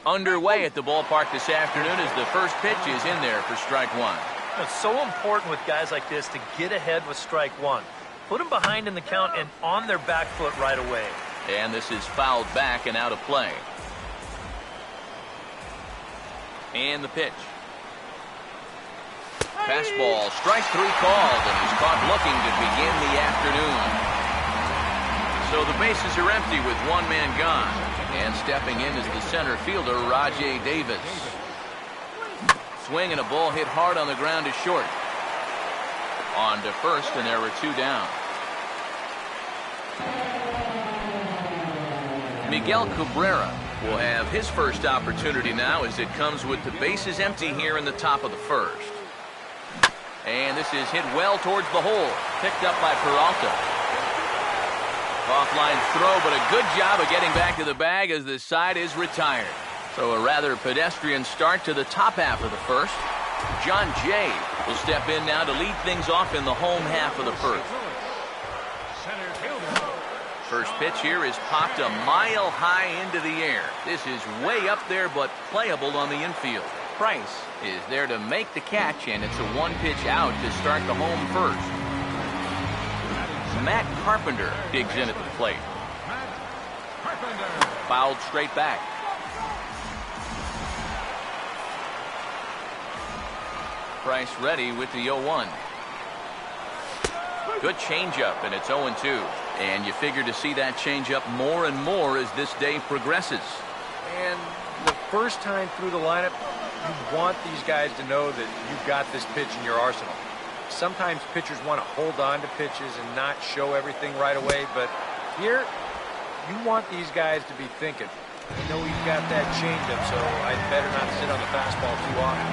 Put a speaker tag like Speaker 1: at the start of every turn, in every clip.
Speaker 1: Underway at the ballpark this afternoon as the first pitch is in there for strike one.
Speaker 2: It's so important with guys like this to get ahead with strike one. Put them behind in the count and on their back foot right away.
Speaker 1: And this is fouled back and out of play. And the pitch. Fastball, strike three called, and he's caught looking to begin the afternoon. So the bases are empty with one man gone. And stepping in is the center fielder, Rajay Davis. Swing and a ball hit hard on the ground is short. On to first, and there were two down. Miguel Cabrera will have his first opportunity now as it comes with the bases empty here in the top of the first. And this is hit well towards the hole. Picked up by Peralta. Offline throw, but a good job of getting back to the bag as the side is retired. So a rather pedestrian start to the top half of the first. John Jay will step in now to lead things off in the home half of the first. First pitch here is popped a mile high into the air. This is way up there, but playable on the infield. Price is there to make the catch, and it's a one-pitch out to start the home first. Matt Carpenter digs in at the plate. Fouled straight back. Price ready with the 0-1. Good changeup, and it's 0-2. And you figure to see that changeup more and more as this day progresses.
Speaker 3: And the first time through the lineup, you want these guys to know that you've got this pitch in your arsenal. Sometimes pitchers want to hold on to pitches and not show everything right away, but here, you want these guys to be thinking, I know you've got that changeup, so I'd better not sit on the fastball too often.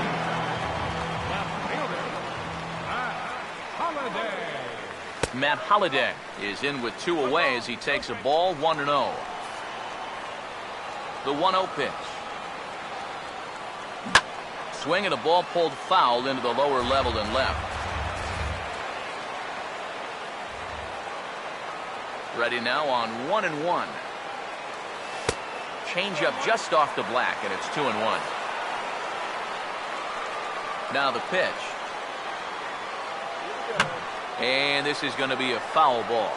Speaker 1: Matt Holliday is in with two away as he takes a ball 1-0. The 1-0 pitch. Swing and a ball pulled foul into the lower level and left. Ready now on 1-1. Change up just off the black, and it's 2-1. Now the pitch. And this is going to be a foul ball.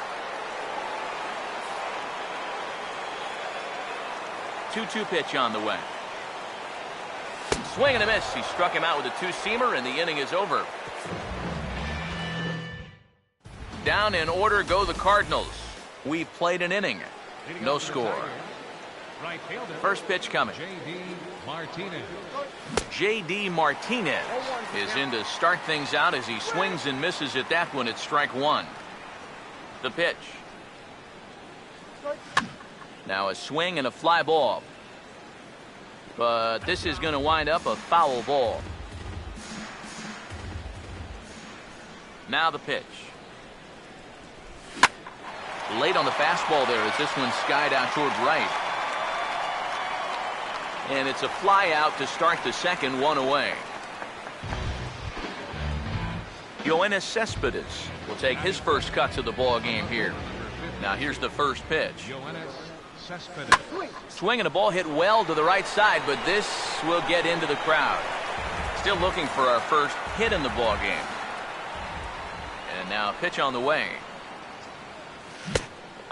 Speaker 1: 2-2 pitch on the way. Swing and a miss. He struck him out with a two-seamer, and the inning is over. Down in order go the Cardinals. We played an inning. No score. First pitch coming. J.D. Martinez is in to start things out as he swings and misses at that one at strike one. The pitch. Now a swing and a fly ball. But this is going to wind up a foul ball. Now the pitch. Late on the fastball there as this one skied out toward right. And it's a fly out to start the second, one away. Yoenis Cespedes will take his first cuts of the ball game here. Now here's the first pitch. Swing and a ball hit well to the right side, but this will get into the crowd. Still looking for our first hit in the ball game. And now a pitch on the way.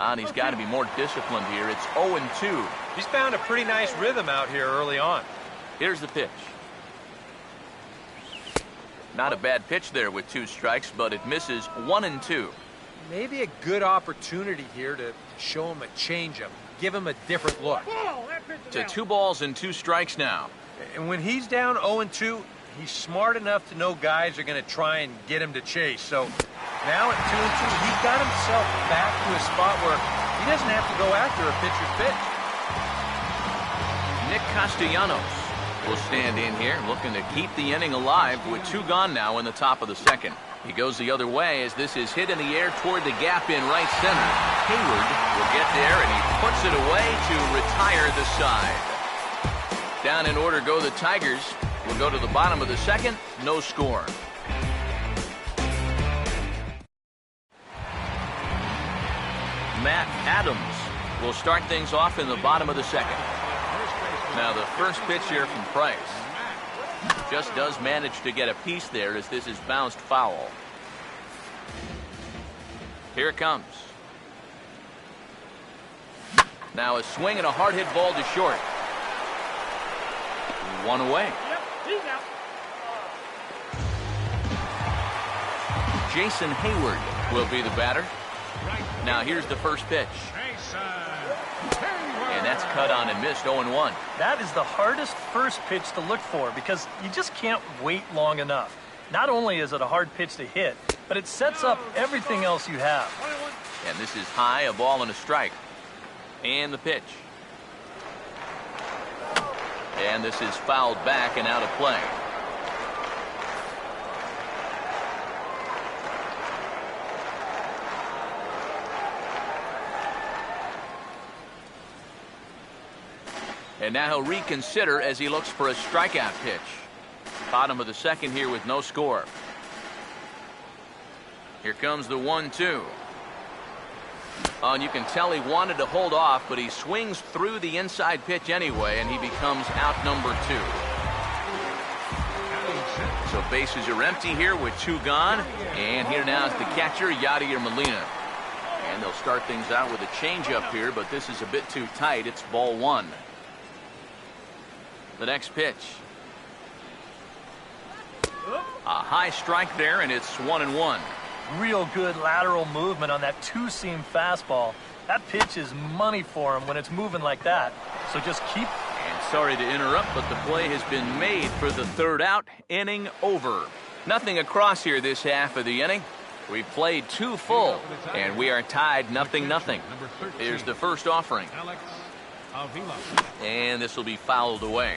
Speaker 1: And he's got to be more disciplined here. It's 0-2.
Speaker 3: He's found a pretty nice rhythm out here early on.
Speaker 1: Here's the pitch. Not a bad pitch there with two strikes, but it misses 1-2.
Speaker 3: Maybe a good opportunity here to show him a changeup, give him a different look.
Speaker 1: To 2 balls and 2 strikes now.
Speaker 3: And when he's down 0-2, he's smart enough to know guys are going to try and get him to chase. So now at 2-2, he got himself back to a spot where he doesn't have to go after a pitcher's pitch.
Speaker 1: Nick Castellanos will stand in here looking to keep the inning alive with 2 gone now in the top of the second. He goes the other way as this is hit in the air toward the gap in right center. Hayward will get there and he puts it away to retire the side. Down in order go the Tigers. We'll go to the bottom of the second. No score. Matt Adams will start things off in the bottom of the second. Now the first pitch here from Price just does manage to get a piece there as this is bounced foul. Here it comes. Now a swing and a hard hit ball to short. One away. Jason Hayward will be the batter. Now here's the first pitch. And that's cut on and missed. 0-1.
Speaker 2: That is the hardest first pitch to look for because you just can't wait long enough. Not only is it a hard pitch to hit, but it sets up everything else you have.
Speaker 1: And this is high, a ball and a strike. And the pitch. And this is fouled back and out of play. And now he'll reconsider as he looks for a strikeout pitch. Bottom of the second here with no score. Here comes the 1-2. Oh, and you can tell he wanted to hold off, but he swings through the inside pitch anyway, and he becomes out number 2. So bases are empty here with 2 gone. And here now is the catcher, Yadier Molina. And they'll start things out with a changeup here, but this is a bit too tight. It's ball 1. The next pitch. A high strike there, and it's 1-1.
Speaker 2: Real good lateral movement on that two-seam fastball. That pitch is money for him when it's moving like that. So just keep.
Speaker 1: And sorry to interrupt, but the play has been made for the third out. Inning over. Nothing across here this half of the inning. We've played 2 full, and we are tied 0-0. Here's the first offering. And this will be fouled away.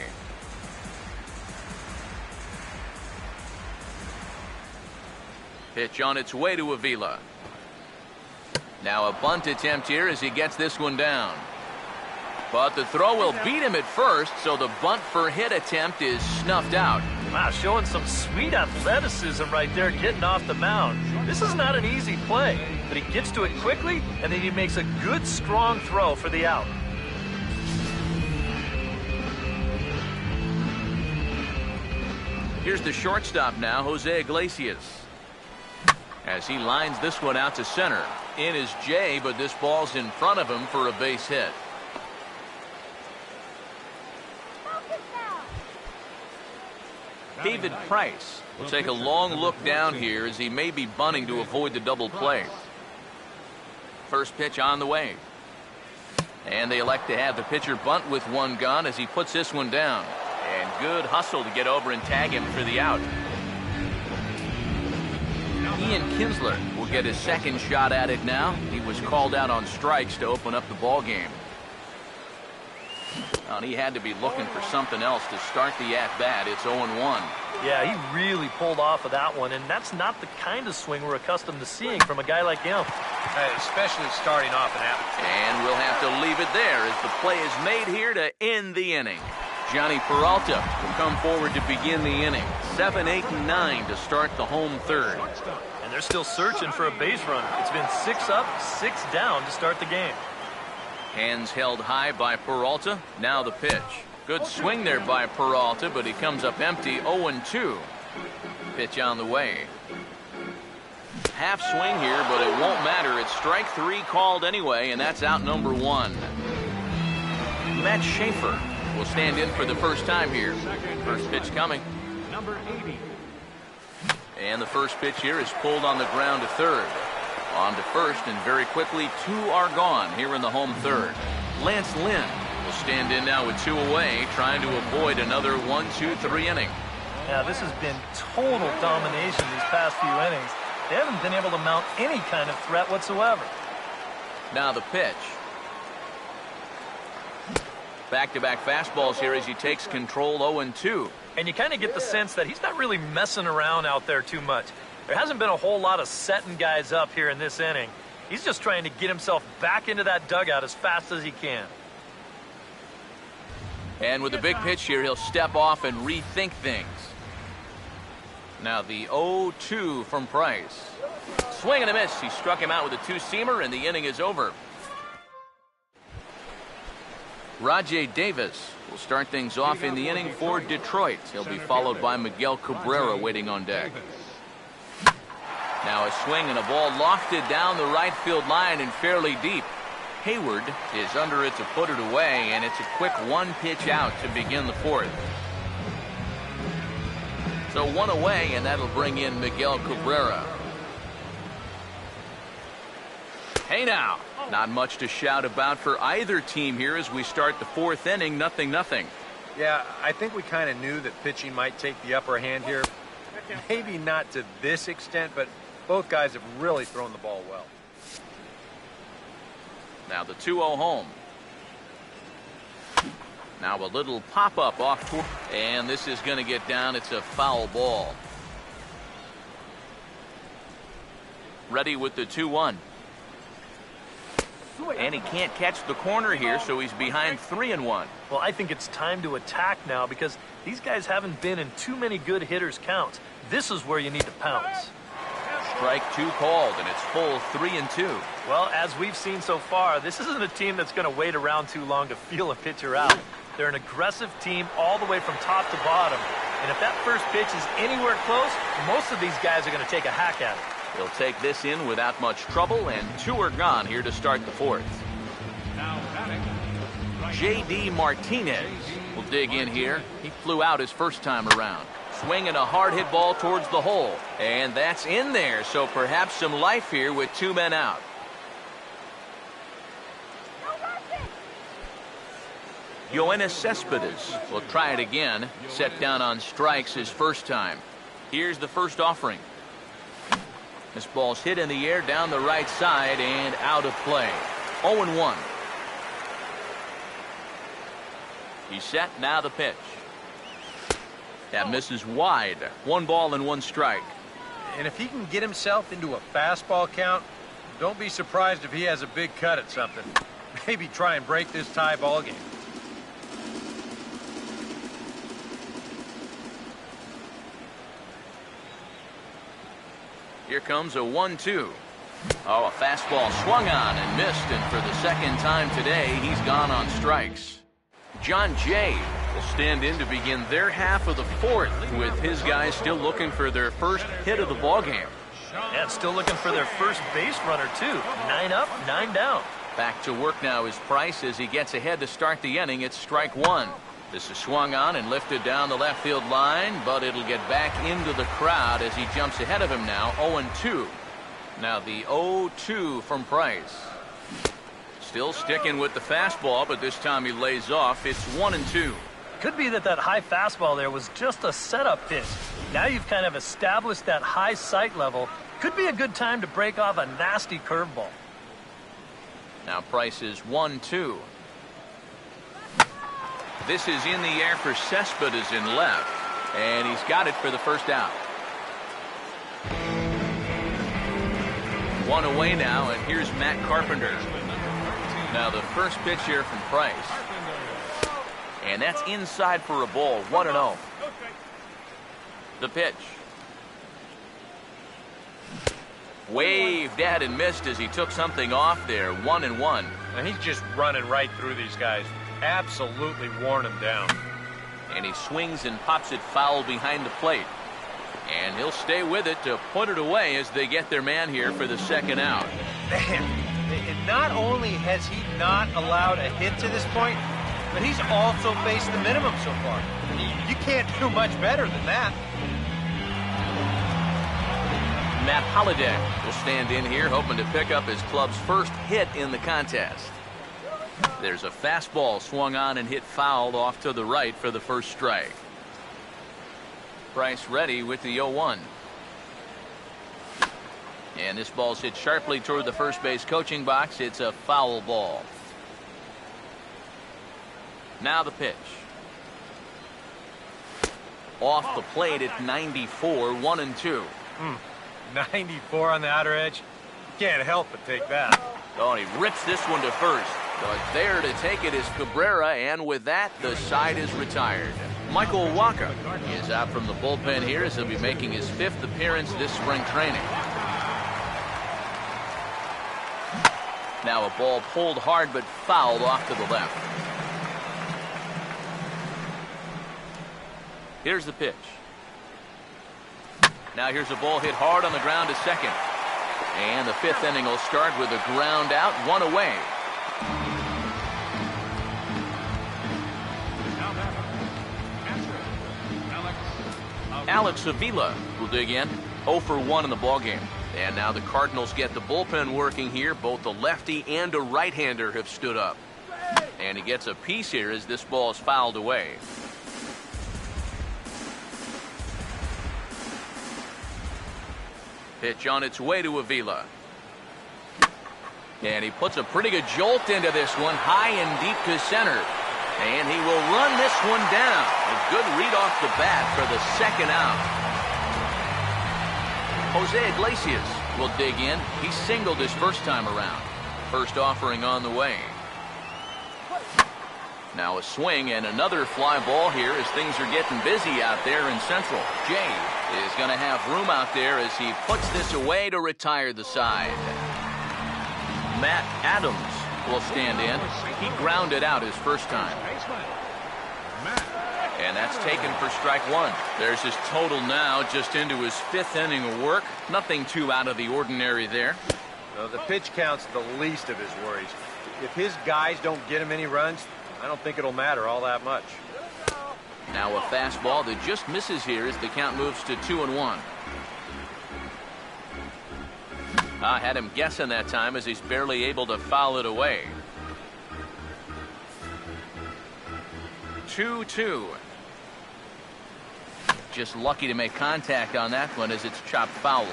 Speaker 1: Pitch on its way to Avila. Now a bunt attempt here as he gets this one down. But the throw will beat him at first, so the bunt for hit attempt is snuffed out.
Speaker 2: Wow, showing some sweet athleticism right there, getting off the mound. This is not an easy play, but he gets to it quickly, and then he makes a good, strong throw for the out.
Speaker 1: Here's the shortstop now, Jose Iglesias. As he lines this one out to center. In is Jay, but this ball's in front of him for a base hit. David Price will take a long look down here as he may be bunting to avoid the double play. First pitch on the way. And they elect to have the pitcher bunt with 1 gone as he puts this one down. And good hustle to get over and tag him for the out. Ian Kinsler will get his second shot at it now. He was called out on strikes to open up the ball game. And he had to be looking for something else to start the at-bat. It's 0-1.
Speaker 2: Yeah, he really pulled off of that one, and that's not the kind of swing we're accustomed to seeing from a guy like him.
Speaker 3: Especially starting off an at.
Speaker 1: And we'll have to leave it there as the play is made here to end the inning. Johnny Peralta will come forward to begin the inning. 7, 8, and 9 to start the home third.
Speaker 2: And they're still searching for a base runner. It's been 6 up, 6 down to start the game.
Speaker 1: Hands held high by Peralta. Now the pitch. Good swing there by Peralta, but he comes up empty. 0-2. Pitch on the way. Half swing here, but it won't matter. It's strike 3 called anyway, and that's out number 1. Matt Schaefer will stand in for the first time here. First pitch coming.
Speaker 4: Number 80.
Speaker 1: And the first pitch here is pulled on the ground to third. On to first, and very quickly 2 are gone here in the home third. Lance Lynn will stand in now with 2 away, trying to avoid another 1-2-3 inning.
Speaker 2: Yeah, this has been total domination these past few innings. They haven't been able to mount any kind of threat whatsoever.
Speaker 1: Now the pitch. Back-to-back fastballs here as he takes control. 0-2.
Speaker 2: And you kind of get the sense that he's not really messing around out there too much. There hasn't been a whole lot of setting guys up here in this inning. He's just trying to get himself back into that dugout as fast as he can.
Speaker 1: And with a big pitch here, he'll step off and rethink things. Now the 0-2 from Price. Swing and a miss. He struck him out with a 2-seamer, and the inning is over. Rajay Davis will start things off in the inning for Detroit. He'll be followed by Miguel Cabrera waiting on deck. Now a swing and a ball lofted down the right field line and fairly deep. Hayward is under it to put it away, and it's a quick one pitch out to begin the fourth. So one away, and that'll bring in Miguel Cabrera. Hey now, not much to shout about for either team here as we start the fourth inning, 0-0.
Speaker 3: Yeah, I think we kind of knew that pitching might take the upper hand here. Maybe not to this extent, but both guys have really thrown the ball well.
Speaker 1: Now the 2-0 home. Now a little pop-up off toward, and this is going to get down. It's a foul ball. Ready with the 2-1. And he can't catch the corner here, so he's behind 3-1.
Speaker 2: Well, I think it's time to attack now because these guys haven't been in too many good hitters' counts. This is where you need to pounce.
Speaker 1: Strike two called, and it's full 3-2.
Speaker 2: Well, as we've seen so far, this isn't a team that's going to wait around too long to feel a pitcher out. They're an aggressive team all the way from top to bottom. And if that first pitch is anywhere close, most of these guys are going to take a hack at it.
Speaker 1: He'll take this in without much trouble, and two are gone here to start the fourth. J.D. Martinez will dig in here. He flew out his first time around. Swinging a hard hit ball towards the hole, and that's in there, so perhaps some life here with two men out. Yoenis Cespedes will try it again. Set down on strikes his first time. Here's the first offering. This ball's hit in the air down the right side and out of play. 0-1. He's set, now the pitch. That misses wide. 1 ball and 1 strike.
Speaker 3: And if he can get himself into a fastball count, don't be surprised if he has a big cut at something. Maybe try and break this tie ball game.
Speaker 1: Here comes a 1-2. Oh, a fastball swung on and missed, and for the second time today, he's gone on strikes. John Jay will stand in to begin their half of the fourth, with his guys still looking for their first hit of the ballgame.
Speaker 2: Yeah, still looking for their first base runner, too. 9 up, 9 down.
Speaker 1: Back to work now is Price as he gets ahead to start the inning. It's strike one. This is swung on and lifted down the left field line, but it'll get back into the crowd as he jumps ahead of him now, 0-2. Now the 0-2 from Price. Still sticking with the fastball, but this time he lays off. It's 1-2.
Speaker 2: Could be that high fastball there was just a setup pitch. Now you've kind of established that high sight level. Could be a good time to break off a nasty curveball.
Speaker 1: Now Price is 1-2. This is in the air for Cespedes in left, and he's got it for the first out. 1 away now, and here's Matt Carpenter. Now the first pitch here from Price. And that's inside for a ball, 1-0. The pitch. Waved at and missed as he took something off there, 1-1.
Speaker 3: And he's just running right through these guys. Absolutely worn them down.
Speaker 1: And he swings and pops it foul behind the plate. And he'll stay with it to put it away as they get their man here for the second out.
Speaker 3: Man, and not only has he not allowed a hit to this point, but he's also faced the minimum so far. You can't do much better than that.
Speaker 1: Matt Holliday will stand in here hoping to pick up his club's first hit in the contest. There's a fastball swung on and hit fouled off to the right for the first strike. Price ready with the 0-1. And this ball's hit sharply toward the first base coaching box. It's a foul ball. Now the pitch. Off the plate at 94, 1-2.
Speaker 3: 94 on the outer edge. Can't help but take that.
Speaker 1: Oh, and he rips this one to first. But there to take it is Cabrera, and with that, the side is retired. Michael Waka is out from the bullpen here as he'll be making his 5th appearance this spring training. Now a ball pulled hard but fouled off to the left. Here's the pitch. Now here's a ball hit hard on the ground to second. And the fifth inning will start with a ground out, one away. Alex Avila will dig in. 0 for 1 in the ballgame. And now the Cardinals get the bullpen working here. Both the lefty and a right-hander have stood up. And he gets a piece here as this ball is fouled away. Pitch on its way to Avila. And he puts a pretty good jolt into this one, high and deep to center. And he will run this one down. A good read off the bat for the second out. Jose Iglesias will dig in. He singled his first time around. First offering on the way. Now a swing and another fly ball here as things are getting busy out there in Central. Jay is going to have room out there as he puts this away to retire the side. Matt Adams will stand in. He grounded out his first time. And that's taken for strike one. There's his total now, just into his fifth inning of work. Nothing too out of the ordinary there.
Speaker 3: No, the pitch count's the least of his worries. If his guys don't get him any runs, I don't think it'll matter all that much.
Speaker 1: Now a fastball that just misses here as the count moves to 2-1. I had him guessing that time as he's barely able to foul it away. 2-2. Just lucky to make contact on that one as it's chopped foul.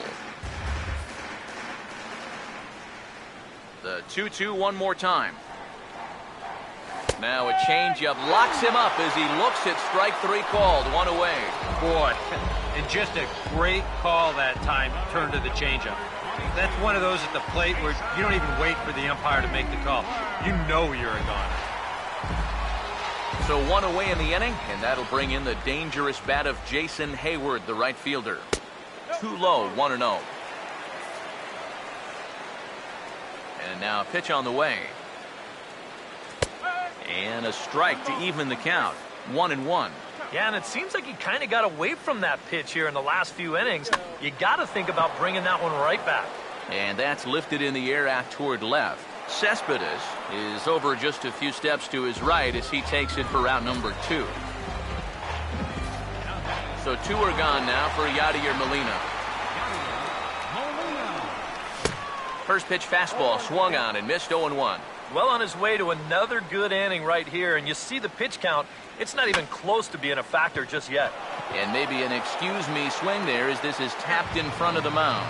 Speaker 1: The 2-2 one more time. Now a changeup locks him up as he looks at strike three called, one away.
Speaker 3: Boy, and just a great call that time, turn to the changeup. That's one of those at the plate where you don't even wait for the umpire to make the call. You know you're a goner.
Speaker 1: So one away in the inning, and that'll bring in the dangerous bat of Jason Hayward, the right fielder. Too low, 1-0. And now a pitch on the way. And a strike to even the count. 1-1.
Speaker 2: Yeah, and it seems like he kind of got away from that pitch here in the last few innings. You got to think about bringing that one right back.
Speaker 1: And that's lifted in the air out toward left. Cespedes is over just a few steps to his right as he takes it for out number 2. So 2 are gone now for Yadier Molina. First pitch fastball swung on and missed 0-1.
Speaker 2: Well on his way to another good inning right here, and you see the pitch count. It's not even close to being a factor just yet.
Speaker 1: And maybe an excuse me swing there as this is tapped in front of the mound.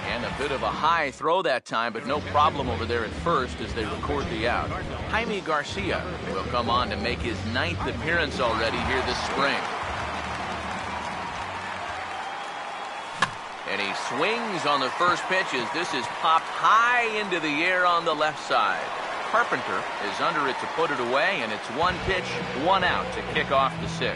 Speaker 1: And a bit of a high throw that time, but no problem over there at first as they record the out. Jaime Garcia will come on to make his 9th appearance already here this spring. And he swings on the first pitch as this is popped high into the air on the left side. Carpenter is under it to put it away, and it's 1 pitch, 1 out to kick off the 6th.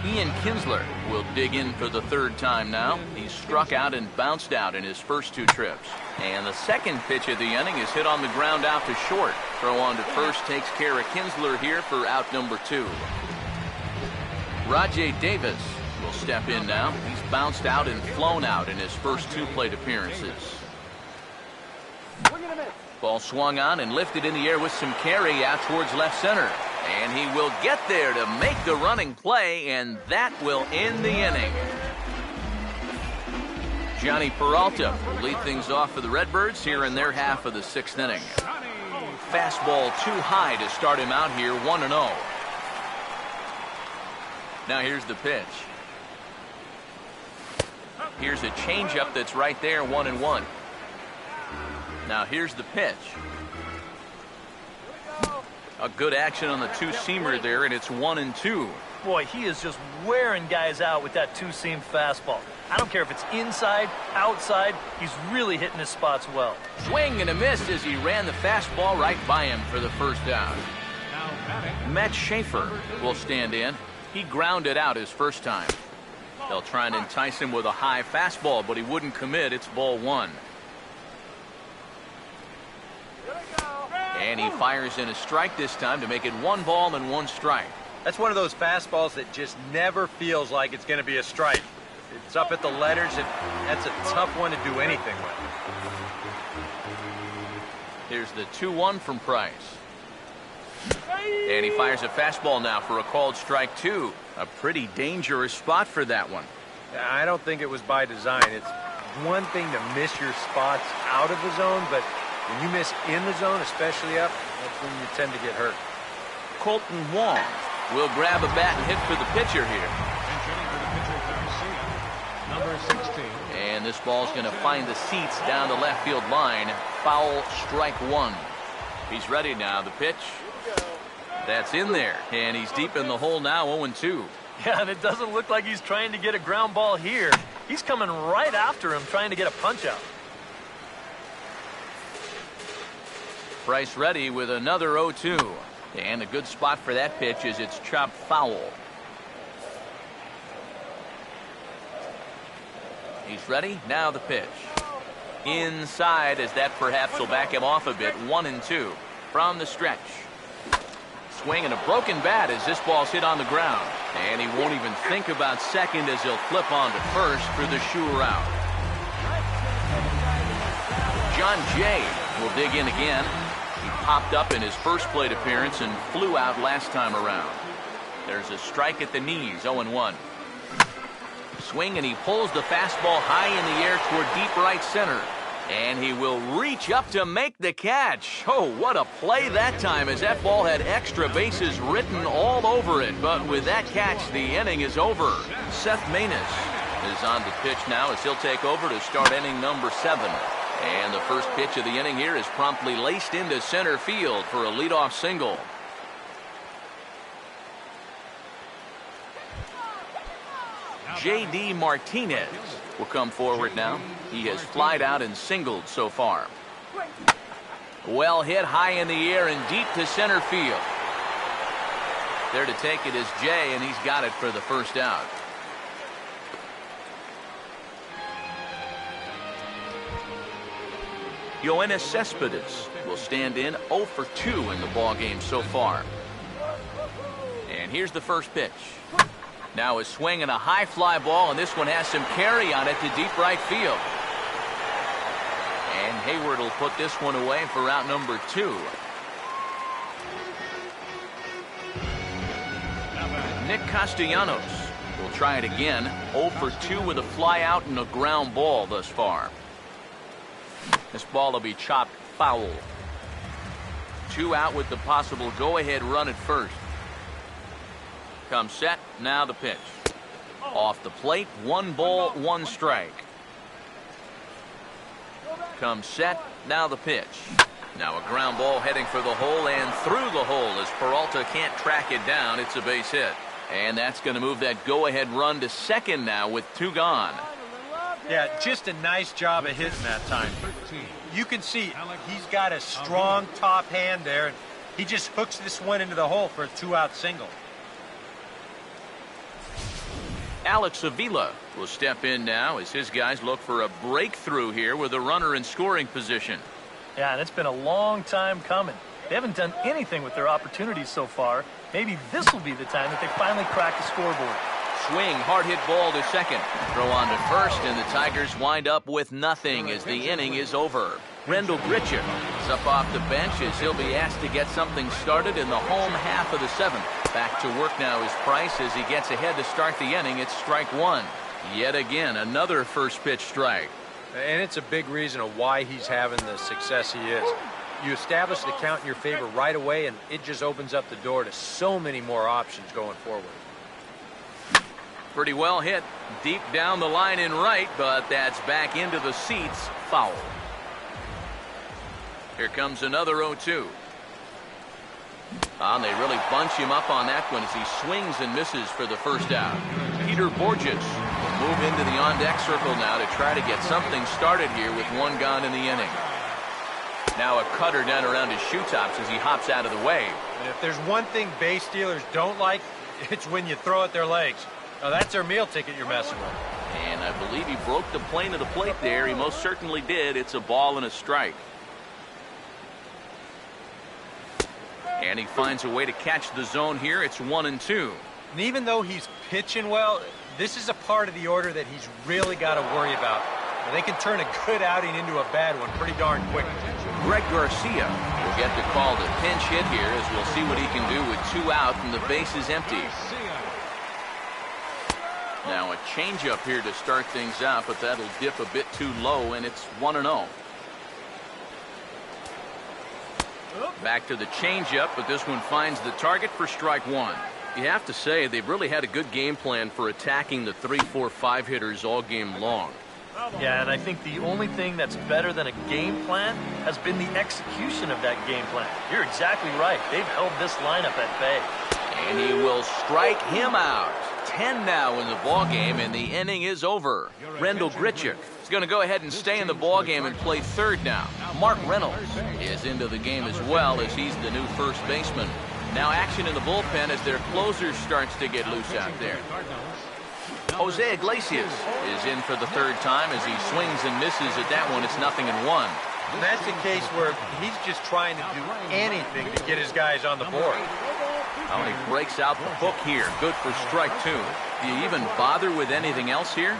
Speaker 1: Ian Kinsler will dig in for the 3rd time now. He's struck out and bounced out in his first 2 trips. And the second pitch of the inning is hit on the ground out to short. Throw on to first takes care of Kinsler here for out number 2. Rajay Davis will step in now. He's bounced out and flown out in his first 2 plate appearances. Ball swung on and lifted in the air with some carry out towards left center. And he will get there to make the running play, and that will end the inning. Johnny Peralta will lead things off for the Redbirds here in their half of the 6th inning. Fastball too high to start him out here, 1-0. Now here's the pitch. Here's a changeup that's right there, 1-1. Now here's the pitch. A good action on the two-seamer there, and it's 1-2.
Speaker 2: Boy, he is just wearing guys out with that two-seam fastball. I don't care if it's inside, outside, he's really hitting his spots well.
Speaker 1: Swing and a miss as he ran the fastball right by him for the first down. Matt Schaefer will stand in. He grounded out his first time. They'll try and entice him with a high fastball, but he wouldn't commit. It's ball 1. And he fires in a strike this time to make it 1 ball and 1 strike.
Speaker 3: That's one of those fastballs that just never feels like it's going to be a strike. It's up at the letters, and that's a tough one to do anything with.
Speaker 1: Here's the 2-1 from Price. And he fires a fastball now for a called strike 2. A pretty dangerous spot for that one.
Speaker 3: I don't think it was by design. It's one thing to miss your spots out of the zone, but when you miss in the zone, especially up, that's when you tend to get hurt.
Speaker 1: Colton Wong will grab a bat and hit for the pitcher here.
Speaker 4: Number 16.
Speaker 1: And this ball's going to find the seats down the left field line. Foul, strike 1. He's ready now. The pitch. That's in there. And he's deep in the hole now, 0-2.
Speaker 2: Yeah, and it doesn't look like he's trying to get a ground ball here. He's coming right after him, trying to get a punch out.
Speaker 1: Price ready with another 0-2. And a good spot for that pitch is it's chopped foul. He's ready. Now the pitch. Inside, as that perhaps will back him off a bit. 1-2 from the stretch. Swing and a broken bat as this ball's hit on the ground. And he won't even think about second as he'll flip on to first for the sure out. John Jay will dig in again. He popped up in his first plate appearance and flew out last time around. There's a strike at the knees, 0-1. Swing, and he pulls the fastball high in the air toward deep right center. And he will reach up to make the catch. Oh, what a play that time, as that ball had extra bases written all over it. But with that catch, the inning is over. Seth Maness is on the pitch now as he'll take over to start inning number 7. And the first pitch of the inning here is promptly laced into center field for a leadoff single. J.D. Martinez will come forward now. He has flied out and singled so far. Well hit high in the air and deep to center field. There to take it is Jay, and he's got it for the first out. Yoenis Cespedes will stand in 0 for 2 in the ballgame so far. And here's the first pitch. Now a swing and a high fly ball, and this one has some carry on it to deep right field. And Hayward will put this one away for out number 2. Nick Castellanos will try it again. 0 for 2 with a fly out and a ground ball thus far. This ball will be chopped foul. 2 out with the possible go-ahead run at first. Comes set, now the pitch. Off the plate, 1 ball, 1 strike. Comes set, now the pitch. Now a ground ball heading for the hole and through the hole as Peralta can't track it down. It's a base hit. And that's going to move that go-ahead run to second now with 2 gone.
Speaker 3: Yeah, just a nice job of hitting that time. You can see he's got a strong top hand there, and he just hooks this one into the hole for a 2-out single.
Speaker 1: Alex Avila will step in now as his guys look for a breakthrough here with a runner in scoring position.
Speaker 2: Yeah, and it's been a long time coming. They haven't done anything with their opportunities so far. Maybe this will be the time that they finally crack the scoreboard.
Speaker 1: Swing, hard hit ball to second. Throw on to first, and the Tigers wind up with nothing as the inning is over. Rendell Gritcher is up off the bench as he'll be asked to get something started in the home half of the 7th. Back to work now is Price as he gets ahead to start the inning. It's strike 1. Yet again, another first pitch strike.
Speaker 3: And it's a big reason of why he's having the success he is. You establish the count in your favor right away, and it just opens up the door to so many more options going forward.
Speaker 1: Pretty well hit deep down the line in right, but that's back into the seats. Foul. Here comes another 0-2. And they really bunch him up on that one as he swings and misses for the first out. Peter Borges will move into the on-deck circle now to try to get something started here with 1 gone in the inning. Now a cutter down around his shoe tops as he hops out of the way.
Speaker 3: And if there's one thing base stealers don't like, it's when you throw at their legs. Now that's their meal ticket you're messing with.
Speaker 1: And I believe he broke the plane of the plate there. He most certainly did. It's a ball and a strike. And he finds a way to catch the zone here. It's 1-2.
Speaker 3: And even though he's pitching well, this is a part of the order that he's really got to worry about. Now, they can turn a good outing into a bad one pretty darn quickly.
Speaker 1: Greg Garcia will get the call to pinch hit here as we'll see what he can do with 2 out and the base is empty. Now a changeup here to start things out, but that'll dip a bit too low, and it's 1-0. Back to the changeup, but this one finds the target for strike 1. You have to say they've really had a good game plan for attacking the 3, 4, 5 hitters all game long.
Speaker 2: Yeah, and I think the only thing that's better than a game plan has been the execution of that game plan. You're exactly right. They've held this lineup at bay.
Speaker 1: And he will strike him out. 10 now in the ball game, and the inning is over. Rendell Grichuk is going to go ahead and stay in the ball game and play third now. Mark Reynolds is into the game as well, as he's the new first baseman. Now action in the bullpen as their closer starts to get loose out there. Jose Iglesias is in for the third time as he swings and misses at that one. It's 0-1.
Speaker 3: And that's a case where he's just trying to do anything to get his guys on the board.
Speaker 1: Oh, and he breaks out the hook here. Good for strike 2. Do you even bother with anything else here?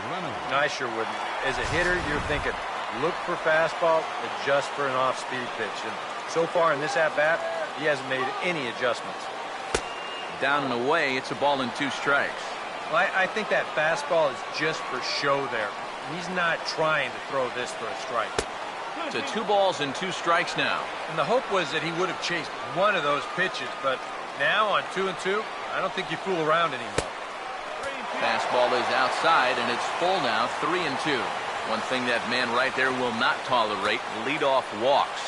Speaker 3: No, I sure wouldn't. As a hitter, you're thinking, look for fastball, adjust for an off-speed pitch. And so far in this at-bat, he hasn't made any adjustments.
Speaker 1: Down and away, it's a ball and 2 strikes.
Speaker 3: Well, I think that fastball is just for show there. He's not trying to throw this for a strike.
Speaker 1: To 2 balls and 2 strikes now.
Speaker 3: And the hope was that he would have chased one of those pitches, but now on 2-2, I don't think you fool around anymore.
Speaker 1: Fastball is outside, and it's full now, 3-2. One thing that man right there will not tolerate, leadoff walks.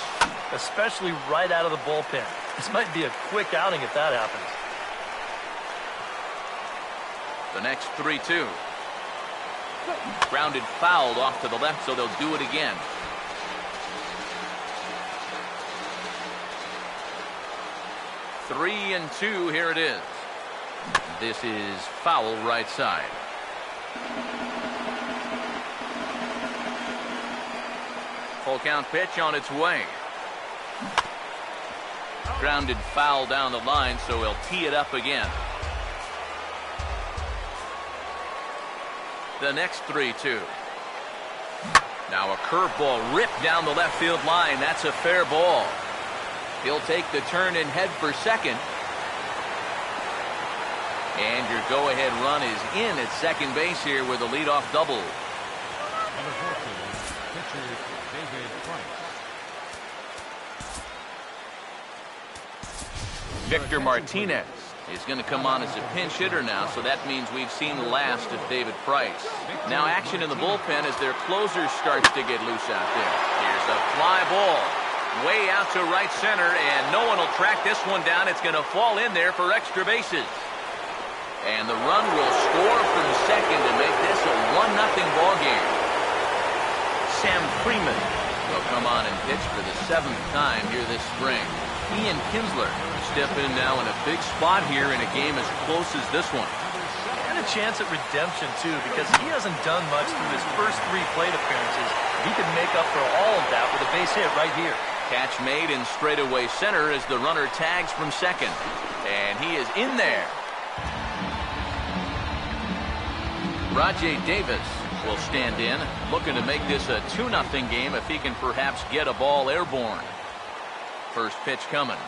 Speaker 2: Especially right out of the bullpen. This might be a quick outing if that happens.
Speaker 1: The next 3-2. Grounded fouled off to the left, so they'll do it again. Three and 2, here it is. This is foul right side. Full count pitch on its way. Grounded foul down the line, so he'll tee it up again. The next 3-2. Now a curveball ripped down the left field line. That's a fair ball. He'll take the turn and head for second. And your go-ahead run is in at second base here with a leadoff double.
Speaker 4: Number 14, pitcher David Price.
Speaker 1: Victor Martinez is going to come on as a pinch hitter now, so that means we've seen the last of David Price. Now action in the bullpen as their closer starts to get loose out there. Here's a fly ball way out to right center, and no one will track this one down. It's going to fall in there for extra bases. And the run will score from second to make this a 1-0 ball game. Sam Freeman will come on and pitch for the 7th time here this spring. Ian Kinsler will step in now in a big spot here in a game as close as this one.
Speaker 2: And a chance at redemption, too, because he hasn't done much through his first 3 plate appearances. He could make up for all of that with a base hit right here.
Speaker 1: Catch made in straightaway center as the runner tags from second. And he is in there. Rajay Davis will stand in, looking to make this a 2-0 game if he can perhaps get a ball airborne. First pitch coming.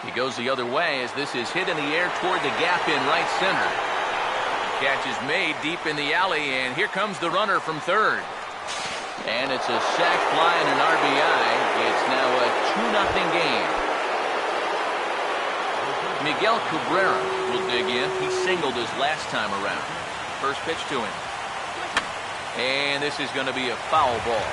Speaker 1: He goes the other way as this is hit in the air toward the gap in right center. Catch is made deep in the alley, and here comes the runner from third. And it's a sac fly and an RBI. It's now a 2-0 game. Miguel Cabrera will dig in. He singled his last time around. First pitch to him. And this is going to be a foul ball.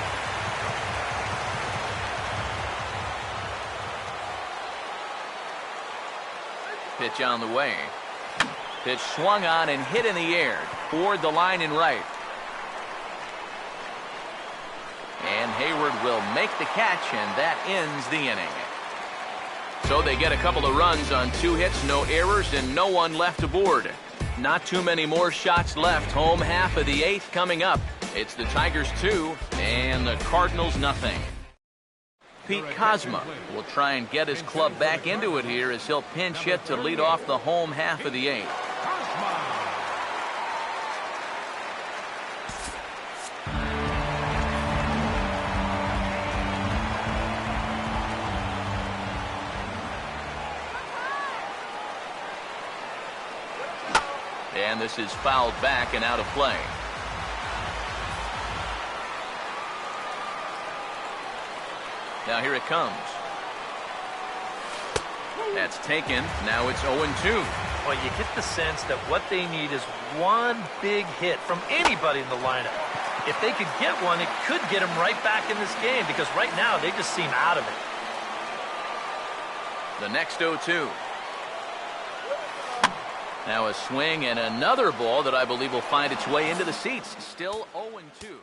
Speaker 1: Pitch on the way. Pitch swung on and hit in the air toward the line and right. And Hayward will make the catch, and that ends the inning. So they get a couple of runs on 2 hits, no errors, and no one left aboard. Not too many more shots left. Home half of the 8th coming up. It's the Tigers 2 and the Cardinals nothing. Pete Kozma will try and get his club back into it here as he'll pinch hit to lead off the home half of the 8th. And this is fouled back and out of play. Now here it comes. That's taken. Now it's 0-2.
Speaker 2: Well, you get the sense that what they need is one big hit from anybody in the lineup. If they could get one, it could get them right back in this game because right now they just seem out of it.
Speaker 1: The next 0-2. Now a swing and another ball that I believe will find its way into the seats. Still 0-2.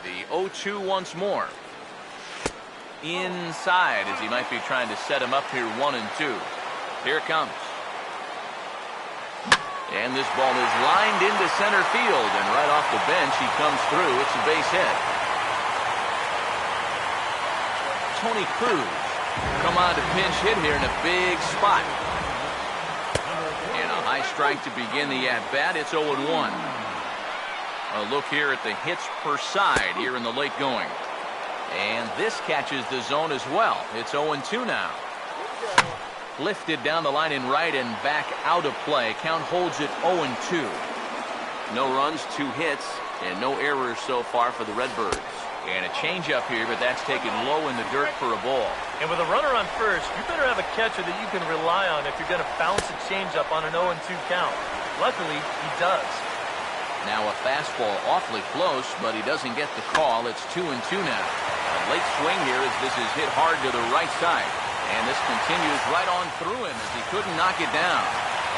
Speaker 1: The 0-2 once more. Inside as he might be trying to set him up here 1-2. Here it comes. And this ball is lined into center field, and right off the bench he comes through. It's a base hit. Tony Cruz come on to pinch hit here in a big spot. And a high strike to begin the at-bat. It's 0-1. A look here at the hits per side here in the late going. And this catches the zone as well. It's 0-2 now. Lifted down the line in right and back out of play. Count holds it 0-2. No runs, 2 hits, and no errors so far for the Redbirds. And a changeup here, but that's taken low in the dirt for a ball.
Speaker 2: And with a runner on first, you better have a catcher that you can rely on if you're going to bounce a changeup on an 0-2 count. Luckily, he does.
Speaker 1: Now a fastball awfully close, but he doesn't get the call. It's 2-2 now. A late swing here as this is hit hard to the right side. And this continues right on through him as he couldn't knock it down.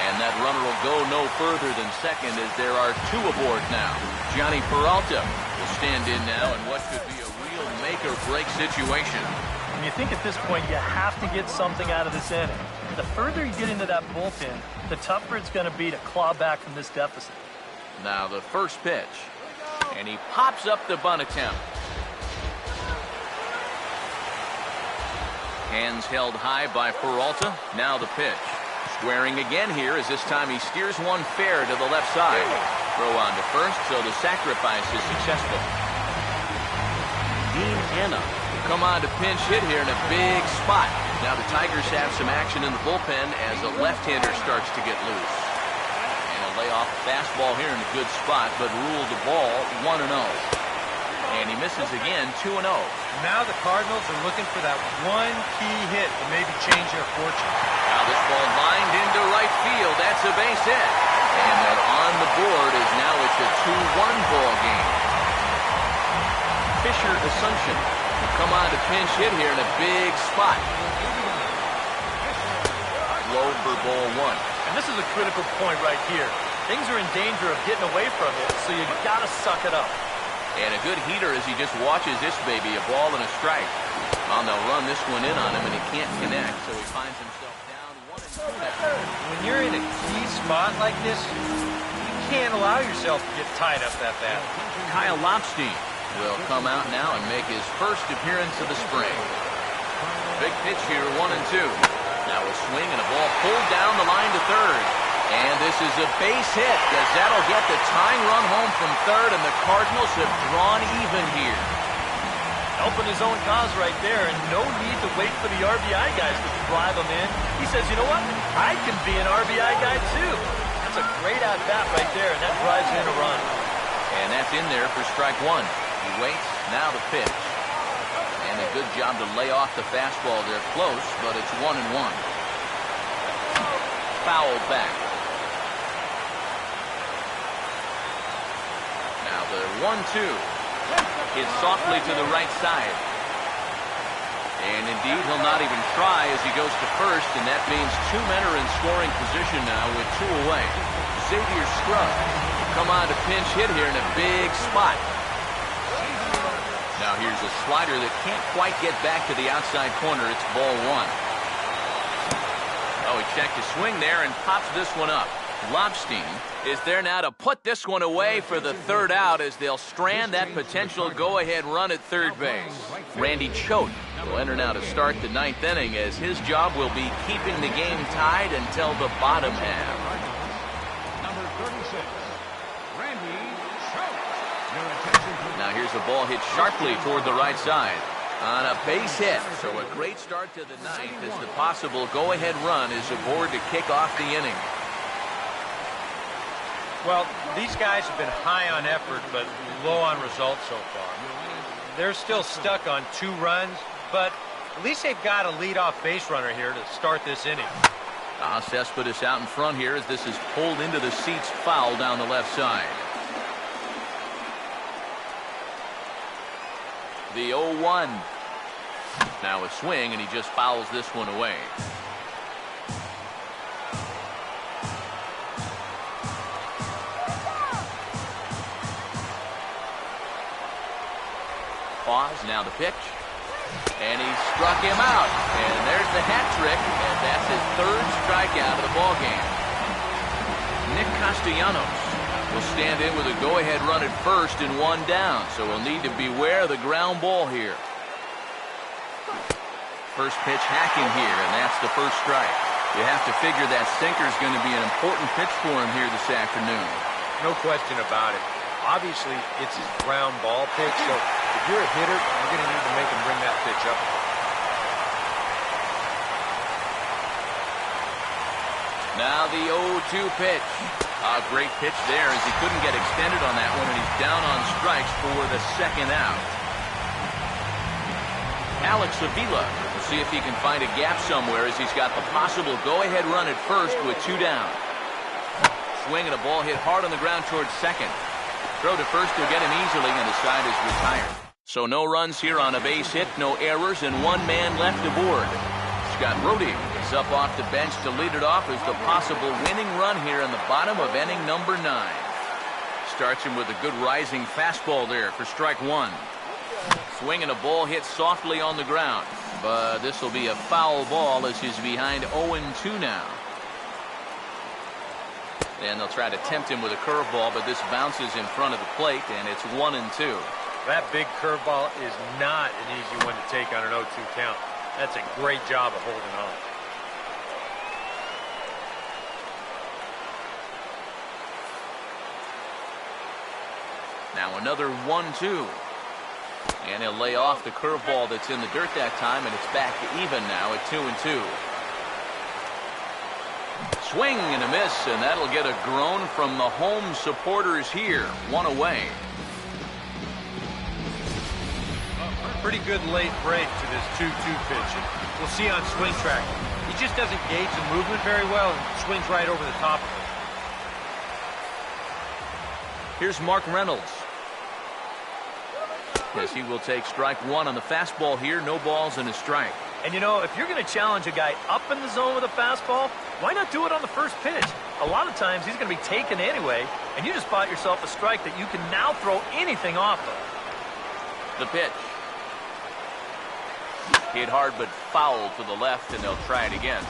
Speaker 1: And that runner will go no further than second as there are 2 aboard now. Johnny Peralta will stand in now in what could be a real make-or-break situation.
Speaker 2: And you think at this point you have to get something out of this inning. The further you get into that bullpen, the tougher it's going to be to claw back from this deficit.
Speaker 1: Now the first pitch. And he pops up the bunt attempt. Hands held high by Peralta. Now the pitch. Squaring again here as this time he steers one fair to the left side. Throw on to first, so the sacrifice is successful. Dean Anna will come on to pinch hit here in a big spot. Now the Tigers have some action in the bullpen as a left-hander starts to get loose. And a layoff fastball here in a good spot, but ruled the ball 1-0. And he misses again, 2-0.
Speaker 3: Now the Cardinals are looking for that one key hit to maybe change their fortune.
Speaker 1: Now this ball lined into right field. That's a base hit. And they're on the board as now it's a 2-1 ball game. Fisher Asuncion will come on to pinch hit here in a big spot. Low for ball 1.
Speaker 2: And this is a critical point right here. Things are in danger of getting away from it, so you got to suck it up.
Speaker 1: And a good heater as he just watches this baby, a ball and a strike. Well, they'll run this one in on him, and he can't connect, so he finds himself down 1-2 now.
Speaker 3: When you're in a key spot like this, you can't allow yourself to get tied up that bad.
Speaker 1: Kyle Lopstein will come out now and make his first appearance of the spring. Big pitch here, 1-2. Now a swing and a ball pulled down the line to third. And this is a base hit, as that'll get the tying run home from third, and the Cardinals have drawn even here.
Speaker 2: Helping his own cause right there, and no need to wait for the RBI guys to drive him in. He says, you know what? I can be an RBI guy too. That's a great at-bat right there, and that drives in a run.
Speaker 1: And that's in there for strike 1. He waits, now the pitch. And a good job to lay off the fastball there close, but it's 1-1. Foul back. Now the 1-2 is softly to the right side. And indeed, he'll not even try as he goes to first, and that means 2 men are in scoring position now with 2 away. Xavier Scruggs will come on to pinch hit here in a big spot. Now here's a slider that can't quite get back to the outside corner. It's ball one. Oh, he checked his swing there and pops this one up. Lobstein is there now to put this one away for the third out as they'll strand that potential go-ahead run at third base. Randy Choate will enter now to start the ninth inning as his job will be keeping the game tied until the bottom half.
Speaker 4: Number 36, Randy Choate.
Speaker 1: Now here's a ball hit sharply toward the right side on a base hit. So a great start to the ninth as the possible go-ahead run is aboard to kick off the inning.
Speaker 3: Well, these guys have been high on effort, but low on results so far. They're still stuck on 2 runs, but at least they've got a leadoff base runner here to start this inning.
Speaker 1: Cespedes out in front here as this is pulled into the seats foul down the left side. The 0-1. Now a swing, and he just fouls this one away. Pause, now the pitch. And he struck him out. And there's the hat trick, and that's his 3rd strikeout of the ballgame. Nick Castellanos will stand in with a go-ahead run at first and 1 down, so he'll need to beware of the ground ball here. First pitch hacking here, and that's the first strike. You have to figure that sinker's going to be an important pitch for him here this afternoon.
Speaker 3: No question about it. Obviously, it's his ground ball pitch, so if you're a hitter, you're going to need to make him bring that pitch up.
Speaker 1: Now the 0-2 pitch. A great pitch there as he couldn't get extended on that one, and he's down on strikes for the 2nd out. Alex Avila will see if he can find a gap somewhere as he's got the possible go-ahead run at first with 2 down. Swing and a ball hit hard on the ground towards second. Throw to first will get him easily, and the side is retired. So no runs here on a base hit, no errors, and 1 man left aboard. Scott Rody is up off the bench to lead it off as the possible winning run here in the bottom of inning number 9. Starts him with a good rising fastball there for strike 1. Swing and a ball hit softly on the ground, but this will be a foul ball as he's behind 0-2 now. And they'll try to tempt him with a curveball, but this bounces in front of the plate, and it's 1-2.
Speaker 3: That big curveball is not an easy one to take on an 0-2 count. That's a great job of holding on.
Speaker 1: Now another 1-2. And he'll lay off the curveball that's in the dirt that time, and it's back to even now at 2-2. Swing and a miss, and that'll get a groan from the home supporters here. 1 away.
Speaker 3: Pretty good late break to this 2-2 pitch. We'll see on swing track. He just doesn't gauge the movement very well and swings right over the top of it.
Speaker 1: Here's Mark Reynolds. Yes, he will take strike 1 on the fastball here. No balls and a strike.
Speaker 2: And you know, if you're going to challenge a guy up in the zone with a fastball, why not do it on the first pitch? A lot of times he's going to be taken anyway, and you just bought yourself a strike that you can now throw anything off of.
Speaker 1: The pitch. Hit hard but foul to the left, and they'll try it again.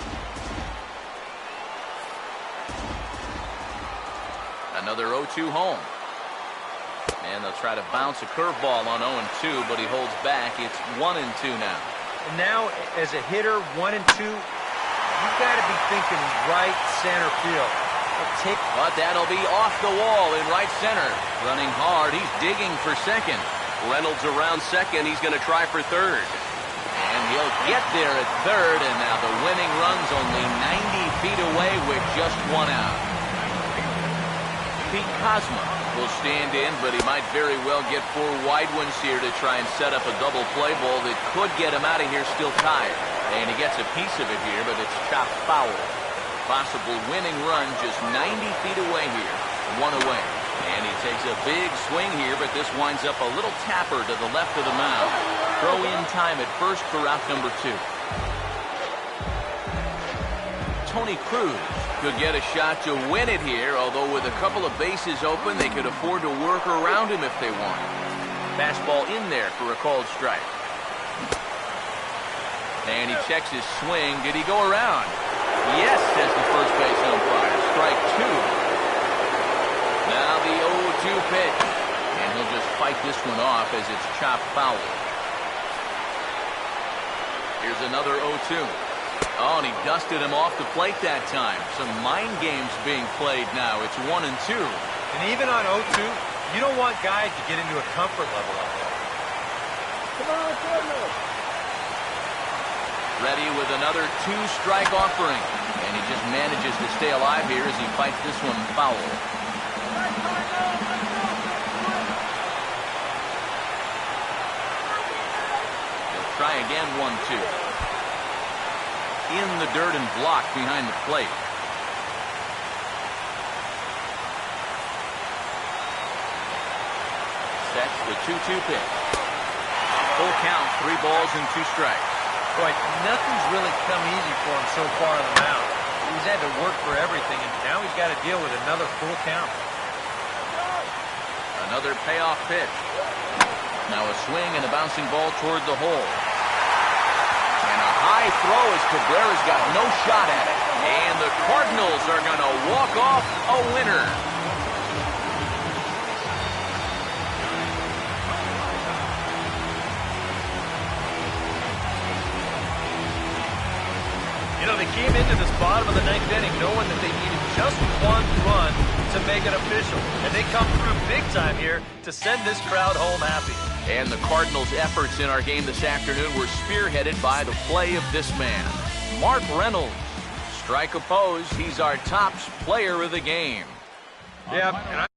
Speaker 1: Another 0-2 home. And they'll try to bounce a curveball on 0-2, but he holds back. It's 1-2 now.
Speaker 3: And now, as a hitter, 1-2, you've got to be thinking right center field.
Speaker 1: But that'll be off the wall in right center. Running hard, he's digging for second. Reynolds around second, he's going to try for third. And he'll get there at third, and now the winning run's only 90 feet away with just 1 out. Pete Kozma will stand in, but he might very well get 4 wide ones here to try and set up a double play ball that could get him out of here still tied. And he gets a piece of it here, but it's chopped foul. Possible winning run just 90 feet away here. 1 away. And he takes a big swing here, but this winds up a little tapper to the left of the mound. Throw in time at first for out number 2. Tony Cruz could get a shot to win it here, although with a couple of bases open, they could afford to work around him if they want. Fastball in there for a called strike. And he checks his swing. Did he go around? Yes, says the first base umpire. Strike two. Now the 0-2 pitch. And he'll just fight this one off as it's chopped foul. Here's another 0-2. Oh, and he dusted him off the plate that time. Some mind games being played now. It's 1-2.
Speaker 3: And even on 0-2, you don't want guys to get into a comfort level like that. Come on, Cardinals.
Speaker 1: Ready with another two-strike offering. And he just manages to stay alive here as he fights this one foul. He'll try again, 1-2. In the dirt and blocked behind the plate. Sets the 2-2 pitch. Full count, 3 balls and 2 strikes.
Speaker 3: Boy, nothing's really come easy for him so far on the mound. He's had to work for everything, and now he's got to deal with another full count.
Speaker 1: Another payoff pitch. Now a swing and a bouncing ball toward the hole. And a high throw as Cabrera's got no shot at it. And the Cardinals are going to walk off a winner.
Speaker 2: You know, they came into this bottom of the 9th inning knowing that they needed just 1 run to make it official. And they come through big time here to send this crowd home happy.
Speaker 1: And the Cardinals' efforts in our game this afternoon were spearheaded by the play of this man, Mark Reynolds. Strike opposed, he's our top player of the game.
Speaker 3: Yeah, and